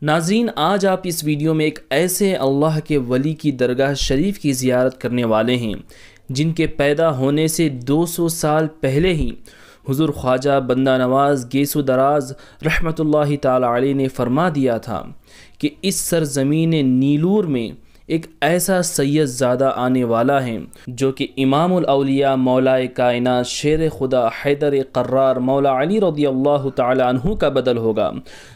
ناظرین، آج آپ اس ویڈیو میں ایک ایسے اللہ کے ولی کی درگاہ شریف کی زیارت کرنے والے ہیں جن کے پیدا ہونے سے 200 سال پہلے ہی حضور خواجہ بندہ نواز گیسو دراز رحمۃ اللہ تعالی علیہ نے فرما دیا تھا کہ اس سرزمین نیلور میں ایک ایسا سید زادہ آنے والا ہے جو کہ امام الاولیاء مولا کائنات شیر خدا حیدر قرار مولا علی رضی اللہ تعالی عنہ کا بدل ہوگا،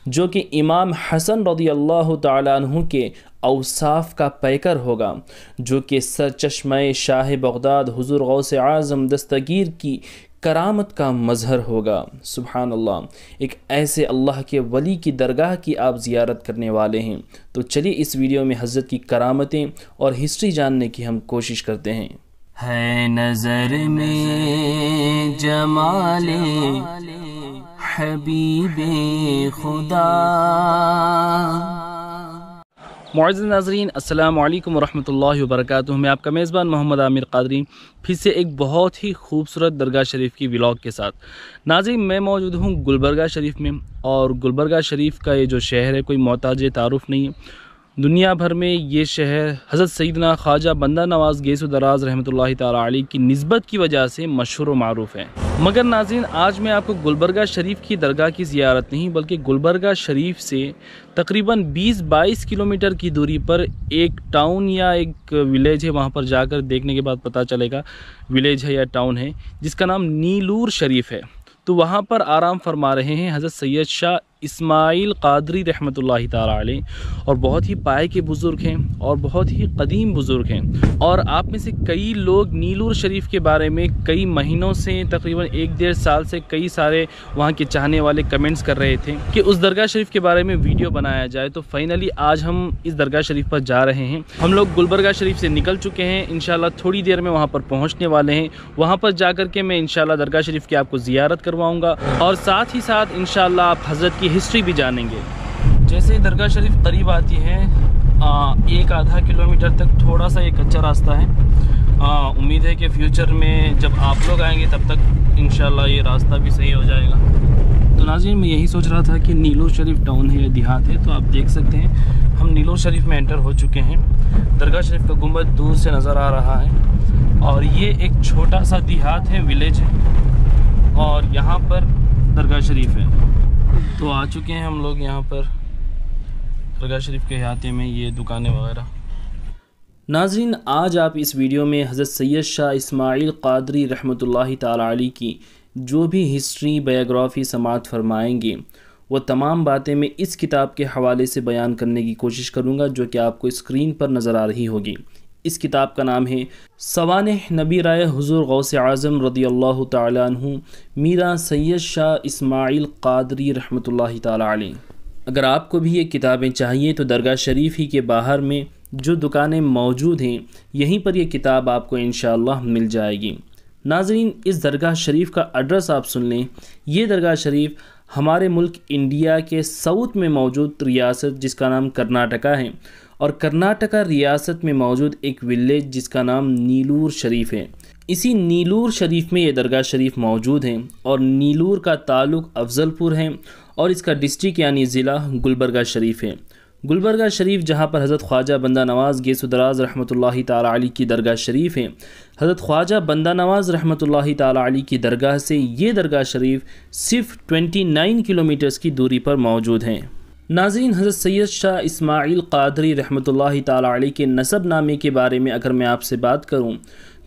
جو کہ امام حسن رضی اللہ تعالی عنہ کے اوصاف کا پیکر ہوگا، جو کہ سرچشمہ شاہ بغداد حضور غوث اعظم دستگیر کی کرامت کا مظہر ہوگا۔ سبحان اللہ، ایک ایسے اللہ کے ولی کی درگاہ کی آپ زیارت کرنے والے ہیں، تو چلیے اس ویڈیو میں حضرت کی کرامتیں اور ہسٹری جاننے کی ہم کوشش کرتے ہیں۔ ہے نظر میں جمال حبیب خدا۔ معزز ناظرین، السلام علیکم ورحمۃ اللہ وبرکاتہ۔ میں آپ کا میزبان محمد عامر قادری پھر سے ایک بہت ہی خوبصورت درگاہ شریف کی ولاگ کے ساتھ۔ ناظرین، میں موجود ہوں گلبرگہ شریف میں، اور گلبرگہ شریف کا یہ جو شہر ہے کوئی محتاج تعارف نہیں ہے۔ دنیا بھر میں یہ شہر حضرت سیدنا خواجہ بندہ نواز گیسو دراز رحمۃ اللہ تعالی علیہ کی نسبت کی وجہ سے مشہور و معروف ہے۔ مگر ناظرین، آج میں آپ کو گلبرگہ شریف کی درگاہ کی زیارت نہیں بلکہ گلبرگہ شریف سے تقریباً 20-22 کلومیٹر کی دوری پر ایک ٹاؤن یا ایک ولیج ہے، وہاں پر جا کر دیکھنے کے بعد پتہ چلے گا ولیج ہے یا ٹاؤن ہے، جس کا نام نیلور شریف ہے۔ تو وہاں پر آرام فرما رہے ہیں حضرت سید شاہ اسماعیل قادری رحمۃ اللہ تعالی علیہ، اور بہت ہی پائے کے بزرگ ہیں اور بہت ہی قدیم بزرگ ہیں۔ اور آپ میں سے کئی لوگ نیلور شریف کے بارے میں کئی مہینوں سے تقریباً 1-1.5 سال سے کئی سارے وہاں کے چاہنے والے کمنٹس کر رہے تھے کہ اس درگاہ شریف کے بارے میں ویڈیو بنایا جائے، تو فائنلی آج ہم اس درگاہ شریف پر جا رہے ہیں۔ ہم لوگ گلبرگہ شریف سے نکل چکے ہیں، انشاءاللہ تھوڑی دیر میں وہاں پر پہنچنے والے ہیں۔ وہاں پر جا کر کے میں انشاءاللہ درگاہ شریف کی آپ کو زیارت کرواؤں گا، اور ساتھ ہی ساتھ انشاءاللہ آپ حضرت کی ہسٹری بھی جانیں گے۔ جیسے درگاہ شریف قریب آتی ہے 1-آدھا کلومیٹر تک تھوڑا سا ایک کچا راستہ ہے۔ امید ہے کہ فیوچر میں جب آپ لوگ آئیں گے تب تک انشاءاللہ یہ راستہ بھی صحیح ہو جائے گا۔ تو ناظرین، میں یہی سوچ رہا تھا کہ نیلور شریف ٹاؤن ہے یا دیہات ہے، تو آپ دیکھ سکتے ہیں ہم نیلور شریف میں انٹر ہو چکے ہیں۔ درگاہ شریف کا گنبد دور سے نظر آ رہا ہے، اور یہ ایک چھوٹا سا دیہات ہے، ولیج ہے، اور یہاں پر درگاہ شریف ہے۔ تو آ چکے ہیں ہم لوگ یہاں پر درگاہ شریف کے احاطے میں، یہ دکانیں وغیرہ۔ ناظرین، آج آپ اس ویڈیو میں حضرت سید شاہ اسماعیل قادری رحمۃ اللہ تعالی علیہ کی جو بھی ہسٹری بایوگرافی سماعت فرمائیں گے، وہ تمام باتیں میں اس کتاب کے حوالے سے بیان کرنے کی کوشش کروں گا، جو کہ آپ کو اسکرین پر نظر آ رہی ہوگی۔ اس کتاب کا نام ہے سوانح نبی رائے حضور غوث اعظم رضی اللہ تعالی عنہ میرا سید شاہ اسماعیل قادری رحمۃ اللہ تعالی علیہ۔ اگر آپ کو بھی یہ کتابیں چاہیے تو درگاہ شریف ہی کے باہر میں جو دکانیں موجود ہیں، یہیں پر یہ کتاب آپ کو انشاءاللہ مل جائے گی۔ ناظرین، اس درگاہ شریف کا ایڈریس آپ سن لیں۔ یہ درگاہ شریف ہمارے ملک انڈیا کے ساؤتھ میں موجود ریاست جس کا نام کرناٹکا ہے، اور کرناٹکا ریاست میں موجود ایک ولیج جس کا نام نیلور شریف ہے۔ اسی نیلور شریف میں یہ درگاہ شریف موجود ہیں، اور نیلور کا تعلق افضل پور ہے، اور اس کا ڈسٹرکٹ یعنی ضلع گلبرگہ شریف ہے۔ گلبرگہ شریف جہاں پر حضرت خواجہ بندہ نواز گیسو دراز رحمۃ اللہ تعالی علیہ کی درگاہ شریف ہے، حضرت خواجہ بندہ نواز رحمۃ اللہ تعالی علیہ کی درگاہ سے یہ درگاہ شریف صرف 29 کلومیٹرز کی دوری پر موجود ہیں۔ ناظرین، حضرت سید شاہ اسماعیل قادری رحمۃ اللہ تعالی علیہ کے نسب نامے کے بارے میں اگر میں آپ سے بات کروں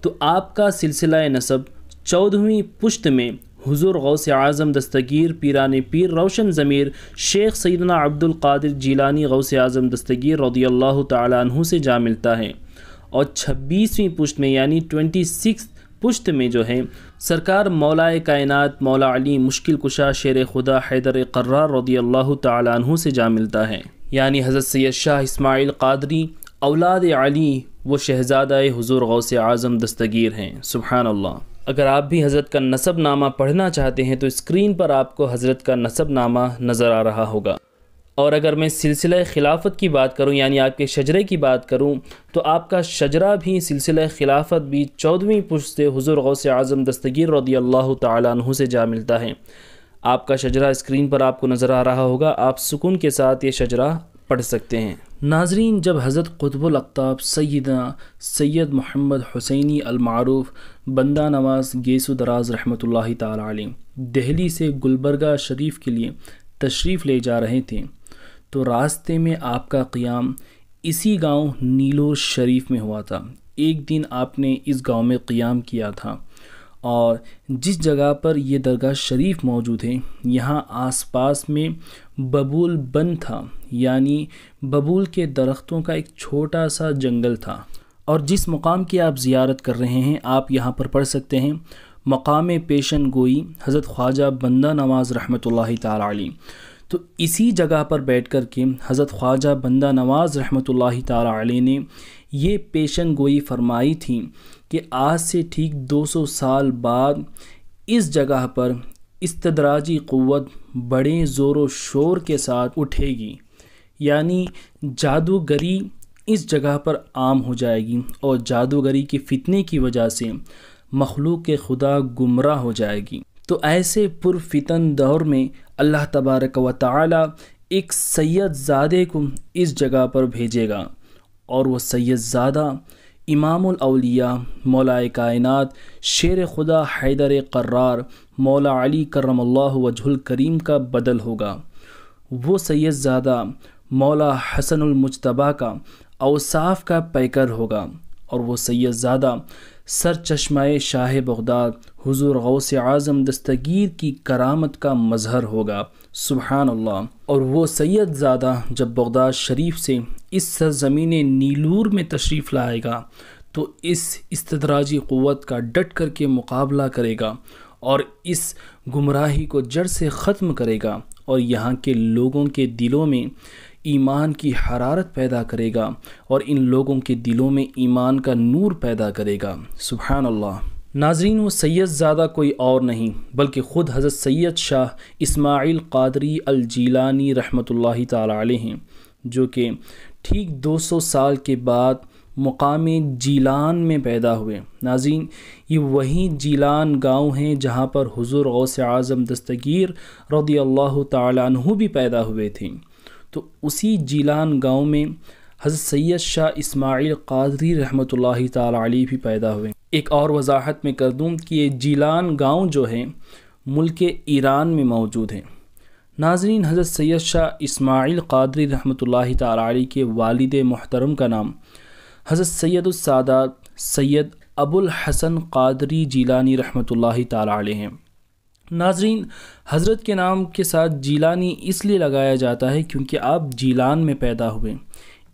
تو آپ کا سلسلہ نسب 14ویں پشت میں حضور غوث اعظم دستگیر پیران پیر روشن ضمیر شیخ سیدنا عبد القادر جیلانی غوث اعظم دستگیر رضی اللہ تعالی عنہ سے جا ملتا ہے، اور 26ویں پشت میں یعنی 26 پشت میں جو ہے سرکار مولا کائنات مولا علی مشکل کشا شیر خدا حیدر قرار رضی اللہ تعالی عنہ سے جا ملتا ہے۔ یعنی حضرت سید شاہ اسماعیل قادری اولاد علی وہ شہزادہ حضور غوث اعظم دستگیر ہیں۔ سبحان اللہ۔ اگر آپ بھی حضرت کا نسب نامہ پڑھنا چاہتے ہیں تو اسکرین پر آپ کو حضرت کا نسب نامہ نظر آ رہا ہوگا۔ اور اگر میں سلسلہ خلافت کی بات کروں یعنی آپ کے شجرے کی بات کروں تو آپ کا شجرہ بھی سلسلہ خلافت بھی 14ویں پشت سے حضور غوث اعظم دستگیر رضی اللہ تعالی عنہ سے جا ملتا ہے۔ آپ کا شجرہ اسکرین پر آپ کو نظر آ رہا ہوگا، آپ سکون کے ساتھ یہ شجرہ پڑھ سکتے ہیں۔ ناظرین، جب حضرت قطب الاقطاب سیدنا سید محمد حسینی المعروف بندہ نواز گیسو دراز رحمۃ اللہ تعالی علیہ دہلی سے گلبرگہ شریف کے لیے تشریف لے جا رہے تھے تو راستے میں آپ کا قیام اسی گاؤں نیلور شریف میں ہوا تھا۔ ایک دن آپ نے اس گاؤں میں قیام کیا تھا اور جس جگہ پر یہ درگاہ شریف موجود ہے یہاں آس پاس میں ببول بن تھا، یعنی ببول کے درختوں کا ایک چھوٹا سا جنگل تھا، اور جس مقام کی آپ زیارت کر رہے ہیں آپ یہاں پر پڑھ سکتے ہیں مقام پیشن گوئی حضرت خواجہ بندہ نواز رحمۃ اللہ تعالی علیہ۔ تو اسی جگہ پر بیٹھ کر کے حضرت خواجہ بندہ نواز رحمۃ اللہ تعالی علیہ نے یہ پیشن گوئی فرمائی تھی کہ آج سے ٹھیک 200 سال بعد اس جگہ پر استدراجی قوت بڑے زور و شور کے ساتھ اٹھے گی، یعنی جادوگری اس جگہ پر عام ہو جائے گی، اور جادوگری کے فتنے کی وجہ سے مخلوق خدا گمراہ ہو جائے گی۔ تو ایسے پرفتن دور میں اللہ تبارک و تعالی ایک سید زادے کو اس جگہ پر بھیجے گا، اور وہ سید زادہ امام الاولیاء مولا کائنات شیر خدا حیدر قرار مولا علی کرم اللہ وجہ الکریم کا بدل ہوگا۔ وہ سید زادہ مولا حسن المجتبیٰ کا اوصاف کا پیکر ہوگا، اور وہ سید زادہ سر چشمہ شاہ بغداد حضور غوث اعظم دستگیر کی کرامت کا مظہر ہوگا۔ سبحان اللہ۔ اور وہ سید زادہ جب بغداد شریف سے اس سرزمین نیلور میں تشریف لائے گا تو اس استدراجی قوت کا ڈٹ کر کے مقابلہ کرے گا اور اس گمراہی کو جڑ سے ختم کرے گا، اور یہاں کے لوگوں کے دلوں میں ایمان کی حرارت پیدا کرے گا، اور ان لوگوں کے دلوں میں ایمان کا نور پیدا کرے گا۔ سبحان اللہ۔ ناظرین، وہ سید زادہ کوئی اور نہیں بلکہ خود حضرت سید شاہ اسماعیل قادری الجیلانی رحمۃ اللہ تعالی علیہ ہیں، جو کہ ٹھیک 200 سال کے بعد مقام جیلان میں پیدا ہوئے۔ ناظرین، یہ وہی جیلان گاؤں ہیں جہاں پر حضور غوث اعظم دستگیر رضی اللہ تعالی عنہ بھی پیدا ہوئے تھے۔ تو اسی جیلان گاؤں میں حضرت سید شاہ اسماعیل قادری رحمۃ اللہ تعالی علیہ بھی پیدا ہوئے۔ ایک اور وضاحت میں کر دوں کہ یہ جیلان گاؤں جو ہے ملک ایران میں موجود ہے۔ ناظرین، حضرت سید شاہ اسماعیل قادری رحمۃ اللہ تعالی علیہ کے والد محترم کا نام حضرت سید السادات سید ابو الحسن قادری جیلانی رحمۃ اللہ تعالی علیہ ہیں۔ ناظرین، حضرت کے نام کے ساتھ جیلانی اس لیے لگایا جاتا ہے کیونکہ آپ جیلان میں پیدا ہوئے،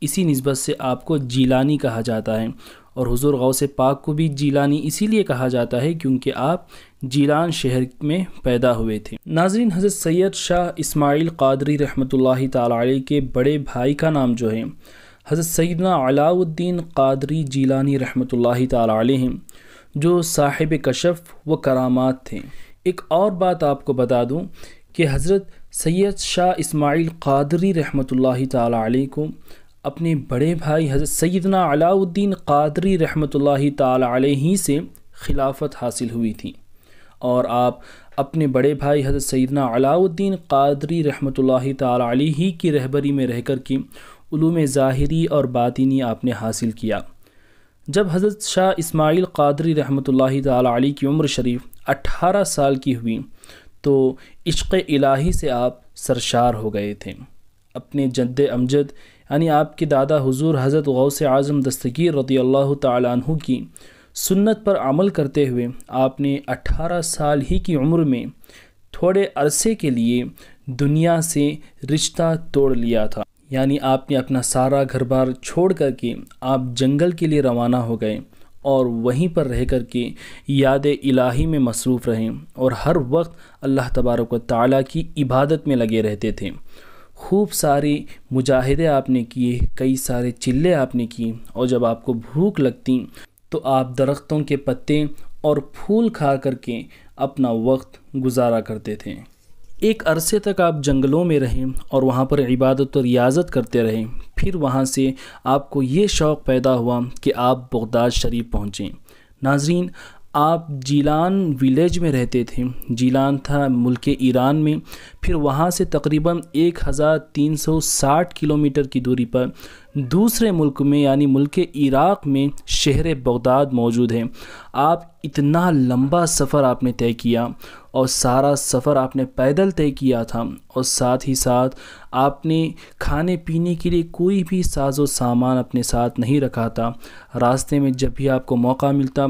اسی نسبت سے آپ کو جیلانی کہا جاتا ہے، اور حضور غوث پاک کو بھی جیلانی اسی لیے کہا جاتا ہے کیونکہ آپ جیلان شہر میں پیدا ہوئے تھے۔ ناظرین، حضرت سید شاہ اسماعیل قادری رحمۃ اللہ تعالی علیہ کے بڑے بھائی کا نام جو ہے حضرت سیدنا علاء الدین قادری جیلانی رحمۃ اللہ تعالی علیہ ہیں، جو صاحب کشف و کرامات تھے۔ ایک اور بات آپ کو بتا دوں کہ حضرت سید شاہ اسماعیل قادری رحمۃ اللہ تعالی علیہ کو اپنے بڑے بھائی حضرت سیدنا علاء الدین قادری رحمۃ اللہ تعالی علیہ سے خلافت حاصل ہوئی تھی، اور آپ اپنے بڑے بھائی حضرت سیدنا علاء الدین قادری رحمۃ اللہ تعالی علیہ کی رہبری میں رہ کر کے علوم ظاہری اور باطنی آپ نے حاصل کیا۔ جب حضرت شاہ اسماعیل قادری رحمۃ اللہ تعالی علیہ کی عمر شریف 18 سال کی ہوئی تو عشق الہی سے آپ سرشار ہو گئے تھے۔ اپنے جد امجد یعنی آپ کے دادا حضور حضرت غوث اعظم دستگیر رضی اللہ تعالی عنہ کی سنت پر عمل کرتے ہوئے آپ نے 18 سال ہی کی عمر میں تھوڑے عرصے کے لیے دنیا سے رشتہ توڑ لیا تھا، یعنی آپ نے اپنا سارا گھر بار چھوڑ کر کے آپ جنگل کے لیے روانہ ہو گئے، اور وہیں پر رہ کر کے یاد الہی میں مصروف رہیں، اور ہر وقت اللہ تبارک و تعالیٰ کی عبادت میں لگے رہتے تھے۔ خوب سارے مجاہدے آپ نے کیے، کئی سارے چلے آپ نے کیے، اور جب آپ کو بھوک لگتی تو آپ درختوں کے پتے اور پھول کھا کر کے اپنا وقت گزارا کرتے تھے۔ ایک عرصے تک آپ جنگلوں میں رہیں اور وہاں پر عبادت و ریاضت کرتے رہیں، پھر وہاں سے آپ کو یہ شوق پیدا ہوا کہ آپ بغداد شریف پہنچیں۔ ناظرین، آپ جیلان ویلیج میں رہتے تھے۔ جیلان تھا ملک ایران میں، پھر وہاں سے تقریباً 1360 کلومیٹر کی دوری پر دوسرے ملک میں یعنی ملک عراق میں شہر بغداد موجود ہے۔ آپ اتنا لمبا سفر آپ نے طے کیا، اور سارا سفر آپ نے پیدل طے کیا تھا، اور ساتھ ہی ساتھ آپ نے کھانے پینے کے لیے کوئی بھی ساز و سامان اپنے ساتھ نہیں رکھا تھا۔ راستے میں جب بھی آپ کو موقع ملتا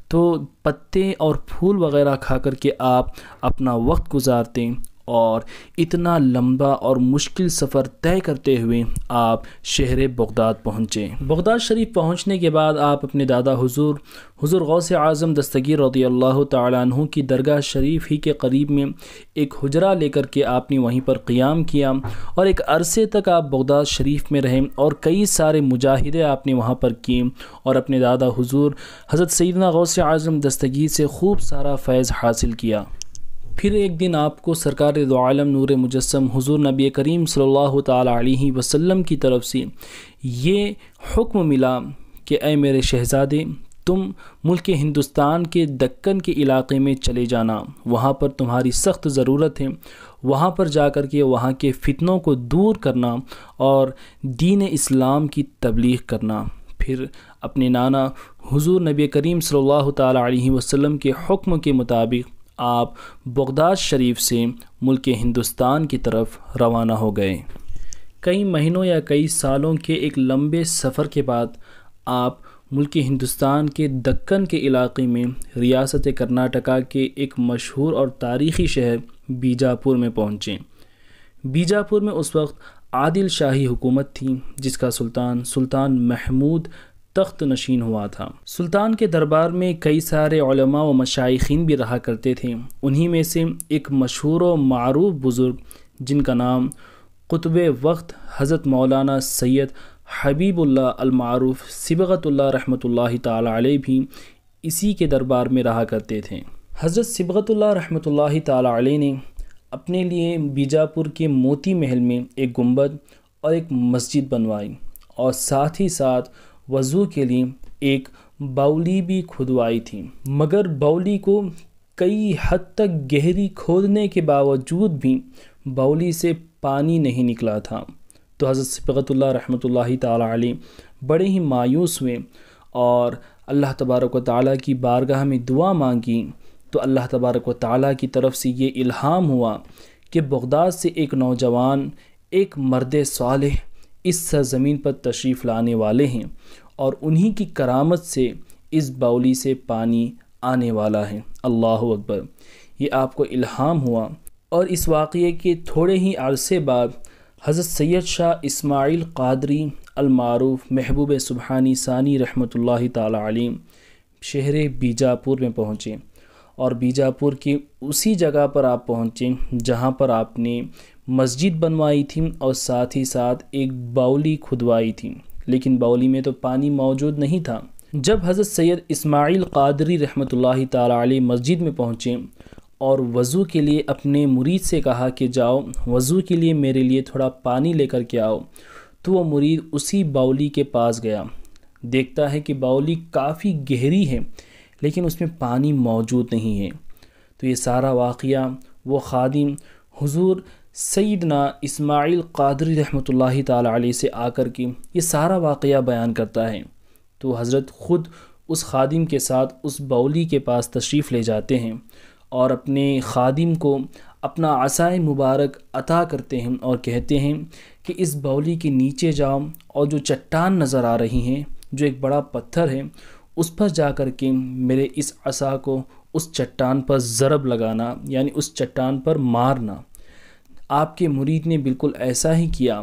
تو پتے اور پھول وغیرہ کھا کر کے آپ اپنا وقت گزارتے، اور اتنا لمبا اور مشکل سفر طے کرتے ہوئے آپ شہر بغداد پہنچے۔ بغداد شریف پہنچنے کے بعد آپ اپنے دادا حضور غوث اعظم دستگیر رضی اللہ تعالیٰ عنہ کی درگاہ شریف ہی کے قریب میں ایک حجرہ لے کر کے آپ نے وہیں پر قیام کیا، اور ایک عرصے تک آپ بغداد شریف میں رہیں، اور کئی سارے مجاہدے آپ نے وہاں پر کیے، اور اپنے دادا حضور حضرت سیدنا غوث اعظم دستگیر سے خوب سارا فیض حاصل کیا۔ پھر ایک دن آپ کو سرکار دو عالم نور مجسم حضور نبی کریم صلی اللہ تعالیٰ علیہ وسلم کی طرف سے یہ حکم ملا کہ اے میرے شہزادے، تم ملک ہندوستان کے دکن کے علاقے میں چلے جانا، وہاں پر تمہاری سخت ضرورت ہے، وہاں پر جا کر کے وہاں کے فتنوں کو دور کرنا اور دین اسلام کی تبلیغ کرنا۔ پھر اپنے نانا حضور نبی کریم صلی اللہ تعالیٰ علیہ وسلم کے حکم کے مطابق آپ بغداد شریف سے ملک ہندوستان کی طرف روانہ ہو گئے۔ کئی مہینوں یا کئی سالوں کے ایک لمبے سفر کے بعد آپ ملک ہندوستان کے دکن کے علاقے میں ریاست کرناٹکا کے ایک مشہور اور تاریخی شہر بیجاپور میں پہنچے۔ بیجاپور میں اس وقت عادل شاہی حکومت تھی، جس کا سلطان محمود تخت نشین ہوا تھا۔ سلطان کے دربار میں کئی سارے علماء و مشائخین بھی رہا کرتے تھے۔ انہی میں سے ایک مشہور و معروف بزرگ جن کا نام قطب وقت حضرت مولانا سید حبیب اللہ المعروف صبغت اللہ رحمۃ اللہ تعالی علیہ بھی اسی کے دربار میں رہا کرتے تھے۔ حضرت صبغت اللہ رحمۃ اللہ تعالی علیہ نے اپنے لیے بیجاپور کے موتی محل میں ایک گنبد اور ایک مسجد بنوائی، اور ساتھ ہی ساتھ وضو کے لیے ایک باولی بھی کھدوائی تھی، مگر باولی کو کئی حد تک گہری کھودنے کے باوجود بھی باولی سے پانی نہیں نکلا تھا۔ تو حضرت صبغت اللہ رحمۃ اللہ تعالی علیہ بڑے ہی مایوس ہوئے، اور اللہ تبارک و تعالیٰ کی بارگاہ میں دعا مانگی، تو اللہ تبارک و تعالیٰ کی طرف سے یہ الہام ہوا کہ بغداد سے ایک نوجوان، ایک مرد صالح اس سرزمین پر تشریف لانے والے ہیں، اور انہی کی کرامت سے اس باولی سے پانی آنے والا ہے۔ اللہ اکبر! یہ آپ کو الہام ہوا، اور اس واقعے کے تھوڑے ہی عرصے بعد حضرت سید شاہ اسماعیل قادری المعروف محبوب سبحانی ثانی رحمۃ اللہ تعالی علیہ شہر بیجاپور میں پہنچے، اور بیجاپور کی اسی جگہ پر آپ پہنچے جہاں پر آپ نے مسجد بنوائی تھی، اور ساتھ ہی ساتھ ایک باولی کھدوائی تھی، لیکن باولی میں تو پانی موجود نہیں تھا۔ جب حضرت سید اسماعیل قادری رحمۃ اللہ تعالی علیہ مسجد میں پہنچے اور وضو کے لیے اپنے مرید سے کہا کہ جاؤ وضو کے لیے میرے لیے تھوڑا پانی لے کر کے آؤ، تو وہ مرید اسی باولی کے پاس گیا، دیکھتا ہے کہ باولی کافی گہری ہے لیکن اس میں پانی موجود نہیں ہے۔ تو یہ سارا واقعہ وہ خادم حضور سیدنا اسماعیل قادری رحمۃ اللہ تعالی علیہ سے آ کر کے یہ سارا واقعہ بیان کرتا ہے، تو حضرت خود اس خادم کے ساتھ اس باولی کے پاس تشریف لے جاتے ہیں، اور اپنے خادم کو اپنا عصائے مبارک عطا کرتے ہیں، اور کہتے ہیں کہ اس باولی کے نیچے جاؤ، اور جو چٹان نظر آ رہی ہیں، جو ایک بڑا پتھر ہے، اس پر جا کر کے میرے اس عصا کو اس چٹان پر ضرب لگانا، یعنی اس چٹان پر مارنا۔ آپ کے مرید نے بالکل ایسا ہی کیا۔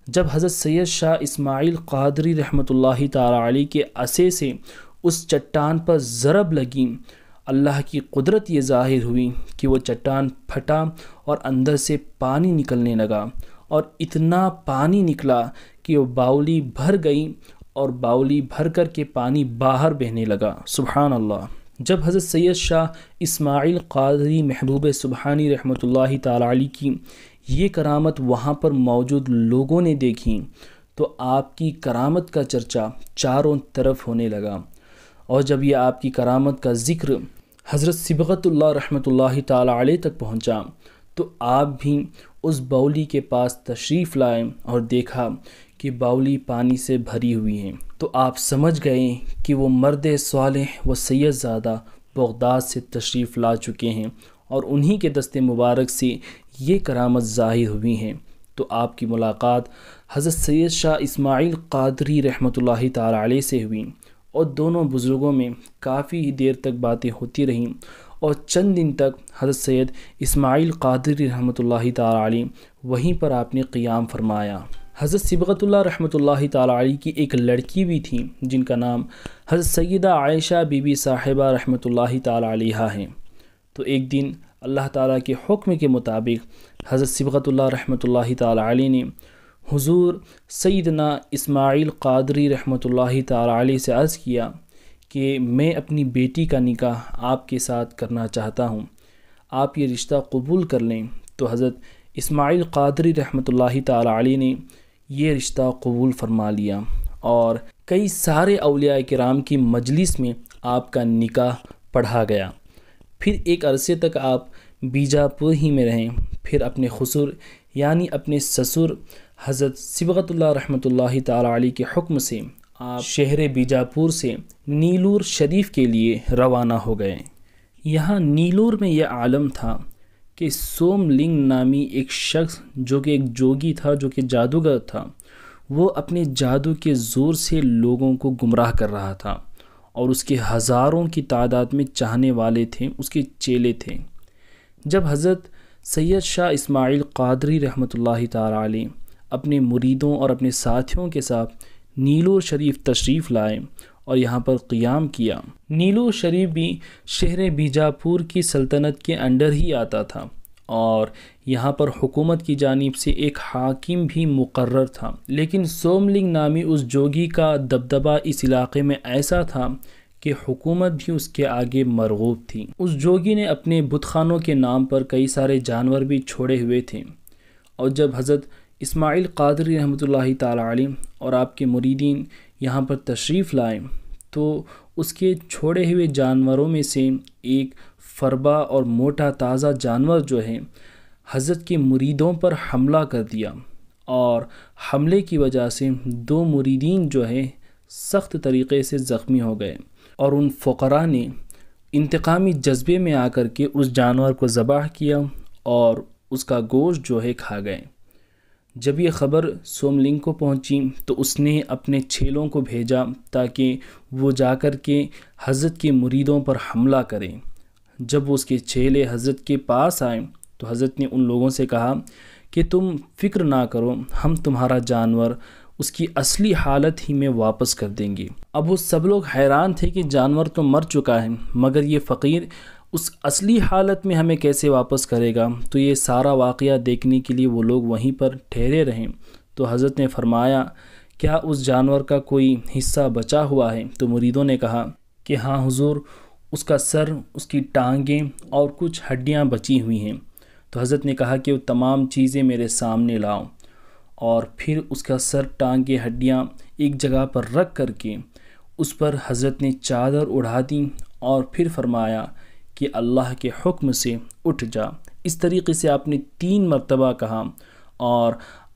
جب حضرت سید شاہ اسماعیل قادری رحمۃ اللہ تعالی علیہ کے عصے سے اس چٹان پر ضرب لگی، اللہ کی قدرت یہ ظاہر ہوئی کہ وہ چٹان پھٹا اور اندر سے پانی نکلنے لگا، اور اتنا پانی نکلا کہ وہ باولی بھر گئی، اور باولی بھر کر کے پانی باہر بہنے لگا۔ سبحان اللہ! جب حضرت سید شاہ اسماعیل قادری محبوب سبحانی رحمۃ اللہ تعالی علیہ کی یہ کرامت وہاں پر موجود لوگوں نے دیکھی، تو آپ کی کرامت کا چرچا چاروں طرف ہونے لگا، اور جب یہ آپ کی کرامت کا ذکر حضرت صبغت اللہ رحمۃ اللہ تعالی علیہ تک پہنچا تو آپ بھی اس باولی کے پاس تشریف لائے اور دیکھا کہ باولی پانی سے بھری ہوئی ہیں، تو آپ سمجھ گئے کہ وہ مرد صالح و سید زادہ بغداد سے تشریف لا چکے ہیں اور انہی کے دست مبارک سے یہ کرامت ظاہر ہوئی ہیں۔ تو آپ کی ملاقات حضرت سید شاہ اسماعیل قادری رحمۃ اللہ تعالی علیہ سے ہوئی اور دونوں بزرگوں میں کافی دیر تک باتیں ہوتی رہیں، اور چند دن تک حضرت سید اسماعیل قادری رحمۃ اللہ تعالی علیہ وہیں پر آپ نے قیام فرمایا۔ حضرت صبغت اللہ رحمۃ اللہ تعالی علیہ کی ایک لڑکی بھی تھی جن کا نام حضرت سیدہ عائشہ بی بی صاحبہ رحمۃ اللہ تعالی علیہ ہیں۔ تو ایک دن اللہ تعالیٰ کے حکم کے مطابق حضرت صبغت اللہ رحمۃ اللہ تعالی علیہ نے حضور سیدنا اسماعیل قادری رحمۃ اللہ تعالی علیہ سے عرض کیا کہ میں اپنی بیٹی کا نکاح آپ کے ساتھ کرنا چاہتا ہوں، آپ یہ رشتہ قبول کر لیں۔ تو حضرت اسماعیل قادری رحمۃ اللہ تعالی علیہ نے یہ رشتہ قبول فرما لیا اور کئی سارے اولیاء کرام کی مجلس میں آپ کا نکاح پڑھا گیا۔ پھر ایک عرصے تک آپ بیجاپور ہی میں رہیں، پھر اپنے خسر یعنی اپنے سسر حضرت صبغت اللہ رحمۃ اللہ تعالی علیہ کے حکم سے آپ شہر بیجاپور سے نیلور شریف کے لیے روانہ ہو گئے۔ یہاں نیلور میں یہ عالم تھا کہ سوم لنگ نامی ایک شخص جو کہ ایک جوگی تھا، جو کہ جادوگر تھا، وہ اپنے جادو کے زور سے لوگوں کو گمراہ کر رہا تھا اور اس کے ہزاروں کی تعداد میں چاہنے والے تھے، اس کے چیلے تھے۔ جب حضرت سید شاہ اسماعیل قادری رحمۃ اللہ تعالی علیہ اپنے مریدوں اور اپنے ساتھیوں کے ساتھ نیلور شریف تشریف لائے اور یہاں پر قیام کیا۔ نیلور شریف بھی شہر بیجاپور کی سلطنت کے انڈر ہی آتا تھا اور یہاں پر حکومت کی جانب سے ایک حاکم بھی مقرر تھا، لیکن سوملنگ نامی اس جوگی کا دبدبہ اس علاقے میں ایسا تھا کہ حکومت بھی اس کے آگے مرغوب تھی۔ اس جوگی نے اپنے بت خانوں کے نام پر کئی سارے جانور بھی چھوڑے ہوئے تھے، اور جب حضرت اسماعیل قادری رحمۃ اللہ تعالی علیہ اور آپ کے مریدین یہاں پر تشریف لائے تو اس کے چھوڑے ہوئے جانوروں میں سے ایک فربا اور موٹا تازہ جانور جو ہے حضرت کے مریدوں پر حملہ کر دیا، اور حملے کی وجہ سے دو مریدین جو ہے سخت طریقے سے زخمی ہو گئے، اور ان فقراء نے انتقامی جذبے میں آ کر کے اس جانور کو ذبح کیا اور اس کا گوشت جو ہے کھا گئے۔ جب یہ خبر سوملنگ کو پہنچی تو اس نے اپنے چیلوں کو بھیجا تاکہ وہ جا کر کے حضرت کے مریدوں پر حملہ کریں۔ جب وہ اس کے چیلے حضرت کے پاس آئے تو حضرت نے ان لوگوں سے کہا کہ تم فکر نہ کرو، ہم تمہارا جانور اس کی اصلی حالت ہی میں واپس کر دیں گے۔ اب وہ سب لوگ حیران تھے کہ جانور تو مر چکا ہے مگر یہ فقیر اس اصلی حالت میں ہمیں کیسے واپس کرے گا؟ تو یہ سارا واقعہ دیکھنے کے لیے وہ لوگ وہیں پر ٹھہرے رہیں۔ تو حضرت نے فرمایا کیا اس جانور کا کوئی حصہ بچا ہوا ہے؟ تو مریدوں نے کہا کہ ہاں حضور، اس کا سر، اس کی ٹانگیں اور کچھ ہڈیاں بچی ہوئی ہیں۔ تو حضرت نے کہا کہ وہ تمام چیزیں میرے سامنے لاؤ، اور پھر اس کا سر، ٹانگیں، ہڈیاں ایک جگہ پر رکھ کر کے اس پر حضرت نے چادر اڑا دی اور پھر فرمایا کہ اللہ کے حکم سے اٹھ جا۔ اس طریقے سے آپ نے 3 مرتبہ کہا، اور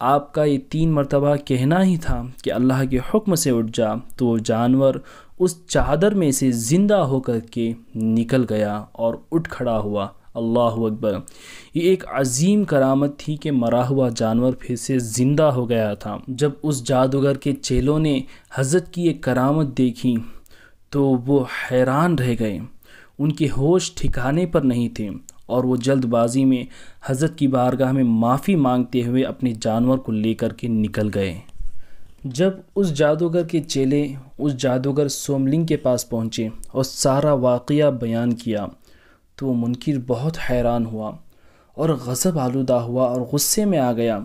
آپ کا یہ 3 مرتبہ کہنا ہی تھا کہ اللہ کے حکم سے اٹھ جا، تو وہ جانور اس چادر میں سے زندہ ہو کر کے نکل گیا اور اٹھ کھڑا ہوا۔ اللہ اکبر! یہ ایک عظیم کرامت تھی کہ مرا ہوا جانور پھر سے زندہ ہو گیا تھا۔ جب اس جادوگر کے چیلوں نے حضرت کی ایک کرامت دیکھی تو وہ حیران رہ گئے، ان کے ہوش ٹھکانے پر نہیں تھے، اور وہ جلد بازی میں حضرت کی بارگاہ میں معافی مانگتے ہوئے اپنے جانور کو لے کر کے نکل گئے۔ جب اس جادوگر کے چیلے اس جادوگر سوملنگ کے پاس پہنچے اور سارا واقعہ بیان کیا تو وہ منکر بہت حیران ہوا اور غضب آلودہ ہوا اور غصے میں آ گیا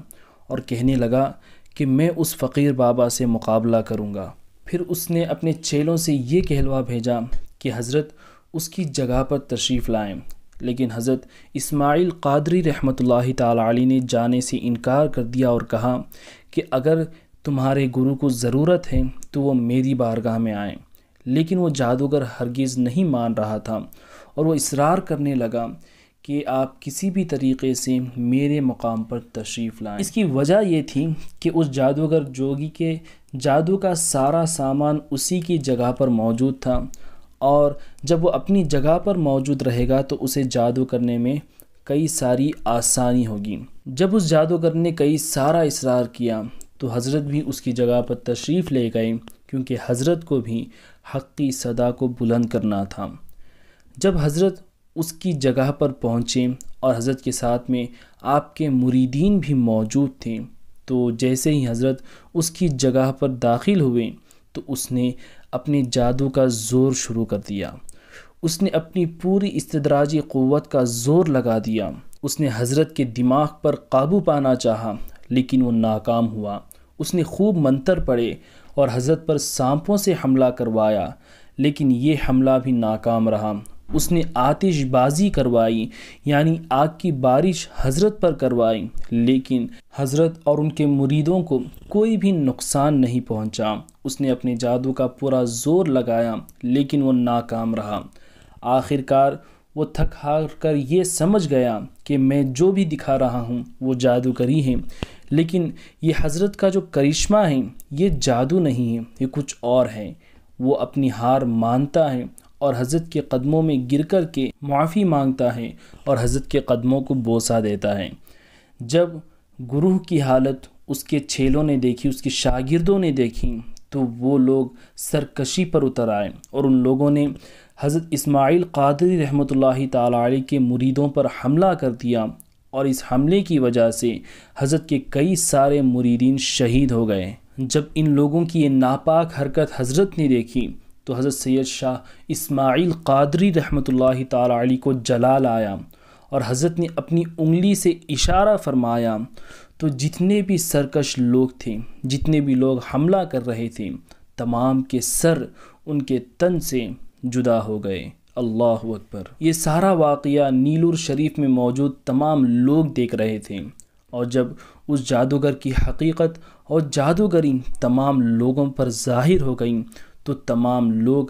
اور کہنے لگا کہ میں اس فقیر بابا سے مقابلہ کروں گا۔ پھر اس نے اپنے چیلوں سے یہ کہلوا بھیجا کہ حضرت اس کی جگہ پر تشریف لائیں، لیکن حضرت اسماعیل قادری رحمۃ اللہ تعالی علیہ نے جانے سے انکار کر دیا اور کہا کہ اگر تمہارے گرو کو ضرورت ہے تو وہ میری بارگاہ میں آئیں، لیکن وہ جادوگر ہرگز نہیں مان رہا تھا اور وہ اصرار کرنے لگا کہ آپ کسی بھی طریقے سے میرے مقام پر تشریف لائیں۔ اس کی وجہ یہ تھی کہ اس جادوگر جوگی کے جادو کا سارا سامان اسی کی جگہ پر موجود تھا، اور جب وہ اپنی جگہ پر موجود رہے گا تو اسے جادو کرنے میں کئی ساری آسانی ہوگی۔ جب اس جادوگر نے کئی سارا اصرار کیا تو حضرت بھی اس کی جگہ پر تشریف لے گئے، کیونکہ حضرت کو بھی حق کی صدا کو بلند کرنا تھا۔ جب حضرت اس کی جگہ پر پہنچے اور حضرت کے ساتھ میں آپ کے مریدین بھی موجود تھے، تو جیسے ہی حضرت اس کی جگہ پر داخل ہوئے تو اس نے اپنے جادو کا زور شروع کر دیا۔ اس نے اپنی پوری استدراجی قوت کا زور لگا دیا۔ اس نے حضرت کے دماغ پر قابو پانا چاہا، لیکن وہ ناکام ہوا۔ اس نے خوب منتر پڑھے اور حضرت پر سانپوں سے حملہ کروایا، لیکن یہ حملہ بھی ناکام رہا۔ اس نے آتش بازی کروائی، یعنی آگ کی بارش حضرت پر کروائی، لیکن حضرت اور ان کے مریدوں کو کوئی بھی نقصان نہیں پہنچا۔ اس نے اپنے جادو کا پورا زور لگایا، لیکن وہ ناکام رہا۔ آخر کار وہ تھک ہار کر یہ سمجھ گیا کہ میں جو بھی دکھا رہا ہوں وہ جادوگری ہے، لیکن یہ حضرت کا جو کرشمہ ہے یہ جادو نہیں ہے، یہ کچھ اور ہے۔ وہ اپنی ہار مانتا ہے اور حضرت کے قدموں میں گر کر کے معافی مانگتا ہے اور حضرت کے قدموں کو بوسہ دیتا ہے۔ جب گروہ کی حالت اس کے چیلوں نے دیکھی، اس کے شاگردوں نے دیکھی، تو وہ لوگ سرکشی پر اتر آئے اور ان لوگوں نے حضرت اسماعیل قادری رحمۃ اللہ تعالی علیہ کے مریدوں پر حملہ کر دیا، اور اس حملے کی وجہ سے حضرت کے کئی سارے مریدین شہید ہو گئے۔ جب ان لوگوں کی یہ ناپاک حرکت حضرت نے دیکھی تو حضرت سید شاہ اسماعیل قادری رحمۃ اللہ تعالی علیہ کو جلال آیا، اور حضرت نے اپنی انگلی سے اشارہ فرمایا تو جتنے بھی سرکش لوگ تھے، جتنے بھی لوگ حملہ کر رہے تھے، تمام کے سر ان کے تن سے جدا ہو گئے۔ اللہ اکبر۔ یہ سارا واقعہ نیلور شریف میں موجود تمام لوگ دیکھ رہے تھے، اور جب اس جادوگر کی حقیقت اور جادوگری تمام لوگوں پر ظاہر ہو گئی تو تمام لوگ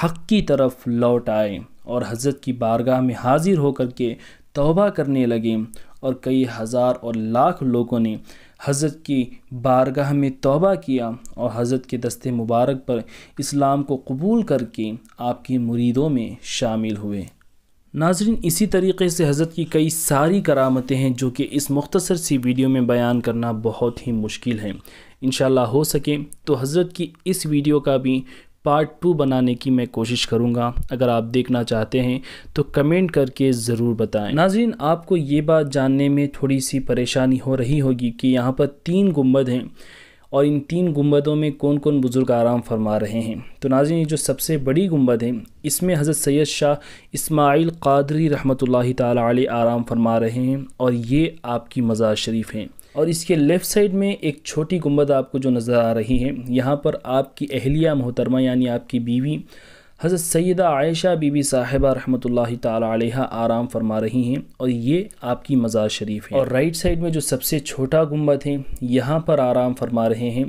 حق کی طرف لوٹ آئے اور حضرت کی بارگاہ میں حاضر ہو کر کے توبہ کرنے لگے، اور کئی ہزار اور لاکھ لوگوں نے حضرت کی بارگاہ میں توبہ کیا اور حضرت کے دست مبارک پر اسلام کو قبول کر کے آپ کی مریدوں میں شامل ہوئے۔ ناظرین، اسی طریقے سے حضرت کی کئی ساری کرامتیں ہیں جو کہ اس مختصر سی ویڈیو میں بیان کرنا بہت ہی مشکل ہے۔ انشاءاللہ ہو سکے تو حضرت کی اس ویڈیو کا بھی پارٹ 2 بنانے کی میں کوشش کروں گا۔ اگر آپ دیکھنا چاہتے ہیں تو کمنٹ کر کے ضرور بتائیں۔ ناظرین، آپ کو یہ بات جاننے میں تھوڑی سی پریشانی ہو رہی ہوگی کہ یہاں پر 3 گنبد ہیں، اور ان 3 گنبدوں میں کون کون بزرگ آرام فرما رہے ہیں۔ تو ناظرین، یہ جو سب سے بڑی گنبد ہے اس میں حضرت سید شاہ اسماعیل قادری رحمۃ اللہ تعالی علیہ آرام فرما رہے ہیں، اور یہ آپ کی مزار شریف ہیں۔ اور اس کے لیفٹ سائڈ میں ایک چھوٹی گنبد آپ کو جو نظر آ رہی ہے، یہاں پر آپ کی اہلیہ محترمہ یعنی آپ کی بیوی حضرت سیدہ عائشہ بی بی صاحبہ رحمۃ اللہ تعالی علیہ آرام فرما رہی ہیں، اور یہ آپ کی مزار شریف ہے۔ اور رائٹ سائڈ میں جو سب سے چھوٹا گنبد ہے، یہاں پر آرام فرما رہے ہیں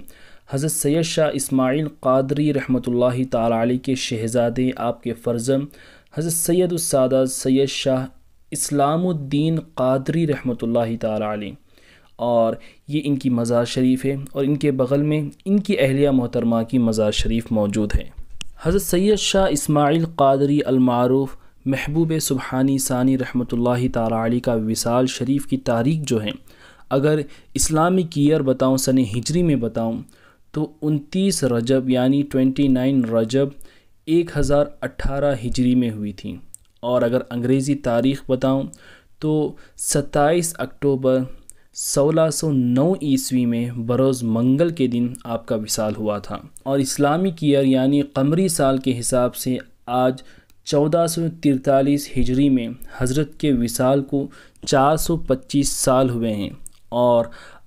حضرت سید شاہ اسماعیل قادری رحمۃ اللہ تعالی علیہ کے شہزادے، آپ کے فرزند حضرت سید السادات سید شاہ اسلام الدین قادری رحمۃ اللہ تعالی علیہ، اور یہ ان کی مزار شریف ہے، اور ان کے بغل میں ان کی اہلیہ محترمہ کی مزار شریف موجود ہے۔ حضرت سید شاہ اسماعیل قادری المعروف محبوب سبحانی ثانی رحمۃ اللہ تعالی علیہ کا وصال شریف کی تاریخ جو ہے، اگر اسلامک ایئر بتاؤں، سن ہجری میں بتاؤں تو 29 رجب یعنی 29 رجب 1018 ہجری میں ہوئی تھی، اور اگر انگریزی تاریخ بتاؤں تو 27 اکتوبر 1609 عیسوی میں بروز منگل کے دن آپ کا وصال ہوا تھا۔ اور اسلامک ایئر یعنی قمری سال کے حساب سے آج 1443 ہجری میں حضرت کے وصال کو 425 سال ہوئے ہیں، اور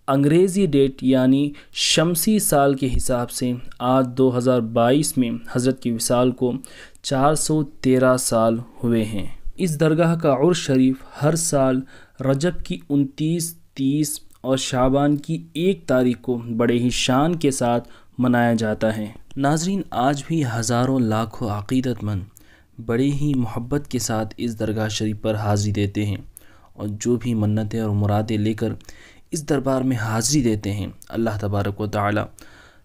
انگریزی ڈیٹ یعنی شمسی سال کے حساب سے آج 2022 میں حضرت کے وصال کو 413 سال ہوئے ہیں۔ اس درگاہ کا عرس شریف ہر سال رجب کی 29، 30 اور شعبان کی 1 تاریخ کو بڑے ہی شان کے ساتھ منایا جاتا ہے۔ ناظرین، آج بھی ہزاروں لاکھوں عقیدت مند بڑے ہی محبت کے ساتھ اس درگاہ شریف پر حاضری دیتے ہیں، اور جو بھی منتیں اور مرادیں لے کر اس دربار میں حاضری دیتے ہیں، اللہ تبارک و تعالی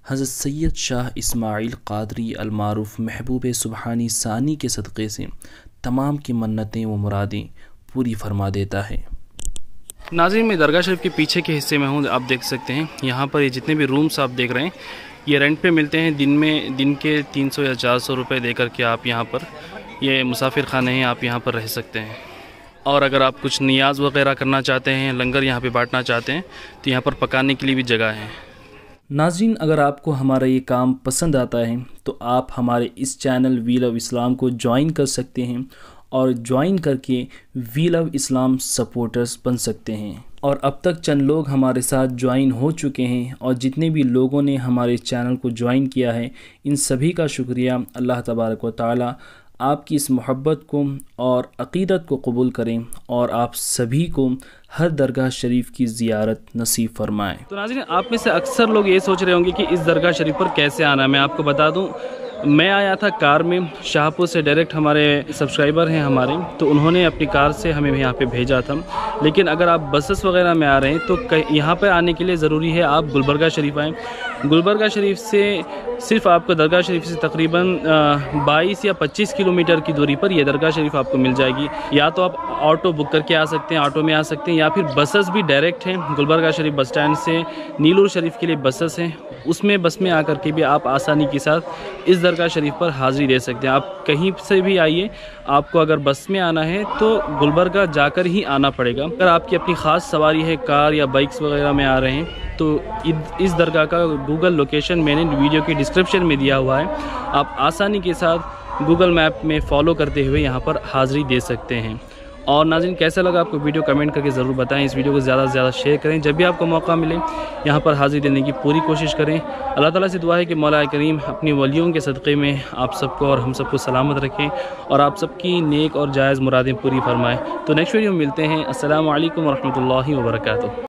حضرت سید شاہ اسماعیل قادری المعروف محبوب سبحانی ثانی کے صدقے سے تمام کی منتیں و مرادیں پوری فرما دیتا ہے۔ ناظرین، میں درگاہ شریف کے پیچھے کے حصے میں ہوں، آپ دیکھ سکتے ہیں یہاں پر یہ جتنے بھی رومز آپ دیکھ رہے ہیں یہ رینٹ پہ ملتے ہیں، دن کے 300 یا 400 روپے دے کر کے آپ یہاں پر، یہ مسافر خانے ہیں، آپ یہاں پر رہ سکتے ہیں۔ اور اگر آپ کچھ نیاز وغیرہ کرنا چاہتے ہیں، لنگر یہاں پہ بانٹنا چاہتے ہیں تو یہاں پر پکانے کے لیے بھی جگہ ہے۔ ناظرین، اگر آپ کو ہمارا یہ کام پسند آتا ہے تو آپ ہمارے اس چینل وی لو اسلام کو جوائن کر سکتے ہیں، اور جوائن کر کے وی لو اسلام سپورٹرز بن سکتے ہیں۔ اور اب تک چند لوگ ہمارے ساتھ جوائن ہو چکے ہیں، اور جتنے بھی لوگوں نے ہمارے چینل کو جوائن کیا ہے ان سبھی کا شکریہ۔ اللہ تبارک و تعالی آپ کی اس محبت کو اور عقیدت کو قبول کریں، اور آپ سبھی کو ہر درگاہ شریف کی زیارت نصیب فرمائیں۔ تو ناظرین، آپ میں سے اکثر لوگ یہ سوچ رہے ہوں گے کہ اس درگاہ شریف پر کیسے آنا ہے۔ میں آپ کو بتا دوں، میں آیا تھا کار میں، شاہپور سے ڈائریکٹ ہمارے سبسکرائبر ہیں ہمارے، تو انہوں نے اپنی کار سے ہمیں یہاں پہ بھیجا تھا۔ لیکن اگر آپ بسس وغیرہ میں آ رہے ہیں تو یہاں پہ آنے کے لیے ضروری ہے آپ گلبرگہ شریف آئیں۔ گلبرگہ شریف سے صرف آپ کو درگاہ شریف سے تقریباً 22 یا 25 کلومیٹر کی دوری پر یہ درگاہ شریف آپ کو مل جائے گی۔ یا تو آپ آٹو بک کر کے آ سکتے ہیں، آٹو میں آ سکتے ہیں، یا پھر بسز بھی ڈائریکٹ ہیں۔ گلبرگہ شریف بس اسٹینڈ سے نیلور شریف کے لیے بسز ہیں، اس میں بس میں آ کر کے بھی آپ آسانی کے ساتھ اس درگاہ شریف پر حاضری دے سکتے ہیں۔ آپ کہیں سے بھی آئیے، آپ کو اگر بس میں آنا ہے تو گلبرگہ جا کر ہی آنا پڑے گا۔ اگر آپ کی اپنی خاص سواری ہے، کار یا بائکس وغیرہ میں آ رہے ہیں، تو اس درگاہ کا گوگل لوکیشن میں نے ویڈیو کی ڈسکرپشن میں دیا ہوا ہے، آپ آسانی کے ساتھ گوگل میپ میں فالو کرتے ہوئے یہاں پر حاضری دے سکتے ہیں۔ اور ناظرین، کیسا لگا آپ کو ویڈیو کمنٹ کر کے ضرور بتائیں۔ اس ویڈیو کو زیادہ سے زیادہ شیئر کریں، جب بھی آپ کو موقع ملے یہاں پر حاضری دینے کی پوری کوشش کریں۔ اللہ تعالیٰ سے دعا ہے کہ مولا کریم اپنی ولیوں کے صدقے میں آپ سب کو اور ہم سب کو سلامت رکھیں، اور آپ سب کی نیک اور جائز مرادیں پوری فرمائیں۔ تو نیکسٹ ویڈیو میں ملتے ہیں۔ السلام علیکم ورحمۃ اللہ وبرکاتہ۔